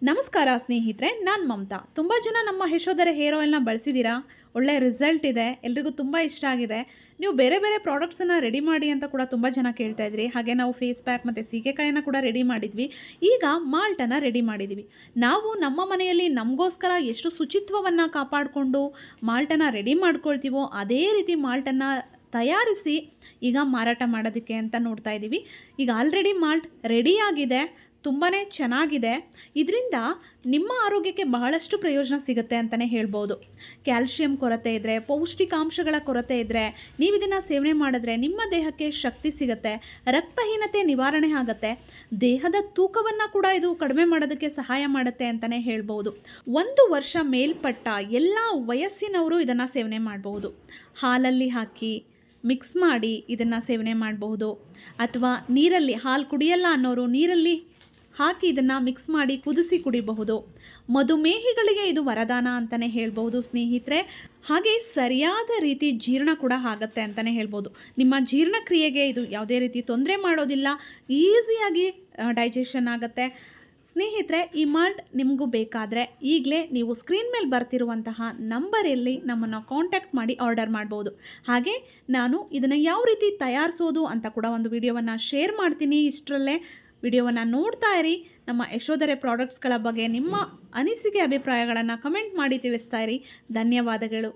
ನಮಸ್ಕಾರ ಸ್ನೇಹಿತರೆ, ನಾನು ಮಮತಾ. ತುಂಬ ಜನ ನಮ್ಮ ಯಶೋಧರೆ ಹೇರ್ ಆಯಿಲ್ನ ಬಳಸಿದ್ದೀರಾ. ಒಳ್ಳೆ ರಿಸಲ್ಟ್ ಇದೆ, ಎಲ್ರಿಗೂ ತುಂಬ ಇಷ್ಟ ಆಗಿದೆ. ನೀವು ಬೇರೆ ಬೇರೆ ಪ್ರಾಡಕ್ಟ್ಸನ್ನು ರೆಡಿ ಮಾಡಿ ಅಂತ ಕೂಡ ತುಂಬ ಜನ ಕೇಳ್ತಾ ಇದ್ರಿ. ಹಾಗೆ ನಾವು ಫೇಸ್ ಪ್ಯಾಕ್ ಮತ್ತು ಸೀಗೆಕಾಯನ್ನು ಕೂಡ ರೆಡಿ ಮಾಡಿದ್ವಿ. ಈಗ ಮಾಲ್ಟನ್ನು ರೆಡಿ ಮಾಡಿದ್ವಿ. ನಾವು ನಮ್ಮ ಮನೆಯಲ್ಲಿ ನಮಗೋಸ್ಕರ ಎಷ್ಟು ಶುಚಿತ್ವವನ್ನು ಕಾಪಾಡಿಕೊಂಡು ಮಾಲ್ಟನ್ನು ರೆಡಿ ಮಾಡ್ಕೊಳ್ತೀವೋ ಅದೇ ರೀತಿ ಮಾಲ್ಟನ್ನು ತಯಾರಿಸಿ ಈಗ ಮಾರಾಟ ಮಾಡೋದಕ್ಕೆ ಅಂತ ನೋಡ್ತಾ ಇದ್ದೀವಿ. ಈಗ ಆಲ್ರೆಡಿ ಮಾಲ್ಟ್ ರೆಡಿಯಾಗಿದೆ, ತುಂಬಾ ಚೆನ್ನಾಗಿದೆ. ಇದರಿಂದ ನಿಮ್ಮ ಆರೋಗ್ಯಕ್ಕೆ ಬಹಳಷ್ಟು ಪ್ರಯೋಜನ ಸಿಗುತ್ತೆ ಅಂತಲೇ ಹೇಳ್ಬೋದು. ಕ್ಯಾಲ್ಶಿಯಂ ಕೊರತೆ ಇದ್ದರೆ, ಪೌಷ್ಟಿಕಾಂಶಗಳ ಕೊರತೆ ಇದ್ದರೆ ನೀವು ಇದನ್ನು ಸೇವನೆ ಮಾಡಿದ್ರೆ ನಿಮ್ಮ ದೇಹಕ್ಕೆ ಶಕ್ತಿ ಸಿಗುತ್ತೆ, ರಕ್ತಹೀನತೆ ನಿವಾರಣೆ ಆಗುತ್ತೆ, ದೇಹದ ತೂಕವನ್ನು ಕೂಡ ಇದು ಕಡಿಮೆ ಮಾಡೋದಕ್ಕೆ ಸಹಾಯ ಮಾಡುತ್ತೆ ಅಂತಲೇ ಹೇಳ್ಬೋದು. 1 ವರ್ಷ ಮೇಲ್ಪಟ್ಟ ಎಲ್ಲ ವಯಸ್ಸಿನವರು ಇದನ್ನು ಸೇವನೆ ಮಾಡಬಹುದು. ಹಾಲಲ್ಲಿ ಹಾಕಿ ಮಿಕ್ಸ್ ಮಾಡಿ ಇದನ್ನು ಸೇವನೆ ಮಾಡಬಹುದು. ಅಥವಾ ನೀರಲ್ಲಿ, ಹಾಲು ಕುಡಿಯಲ್ಲ ಅನ್ನೋರು ನೀರಲ್ಲಿ ಹಾಕಿ ಇದನ್ನು ಮಿಕ್ಸ್ ಮಾಡಿ ಕುದಿಸಿ ಕುಡಿಬಹುದು. ಮಧುಮೇಹಿಗಳಿಗೆ ಇದು ವರದಾನ ಅಂತಲೇ ಹೇಳ್ಬೋದು ಸ್ನೇಹಿತರೆ. ಹಾಗೆ ಸರಿಯಾದ ರೀತಿ ಜೀರ್ಣ ಕೂಡ ಆಗುತ್ತೆ ಅಂತಲೇ ಹೇಳ್ಬೋದು. ನಿಮ್ಮ ಜೀರ್ಣಕ್ರಿಯೆಗೆ ಇದು ಯಾವುದೇ ರೀತಿ ತೊಂದರೆ ಮಾಡೋದಿಲ್ಲ, ಈಸಿಯಾಗಿ ಡೈಜೆಷನ್ ಆಗುತ್ತೆ. ಸ್ನೇಹಿತರೆ, ಈ ಮಾಲ್ಟ್ ನಿಮಗೂ ಬೇಕಾದರೆ ಈಗಲೇ ನೀವು ಸ್ಕ್ರೀನ್ ಮೇಲೆ ಬರ್ತಿರುವಂತಹ ನಂಬರಲ್ಲಿ ನಮ್ಮನ್ನು ಕಾಂಟ್ಯಾಕ್ಟ್ ಮಾಡಿ ಆರ್ಡರ್ ಮಾಡ್ಬೋದು. ಹಾಗೆ ನಾನು ಇದನ್ನು ಯಾವ ರೀತಿ ತಯಾರಿಸೋದು ಅಂತ ಕೂಡ ಒಂದು ವಿಡಿಯೋವನ್ನು ಶೇರ್ ಮಾಡ್ತೀನಿ. ಇಷ್ಟರಲ್ಲೇ ವಿಡಿಯೋವನ್ನು ನೋಡ್ತಾ ಇರಿ. ನಮ್ಮ ಯಶೋಧರೆ ಪ್ರಾಡಕ್ಟ್ಸ್ಗಳ ಬಗ್ಗೆ ನಿಮ್ಮ ಅನಿಸಿಕೆ ಅಭಿಪ್ರಾಯಗಳನ್ನು ಕಮೆಂಟ್ ಮಾಡಿ ತಿಳಿಸ್ತಾ ಇರಿ. ಧನ್ಯವಾದಗಳು.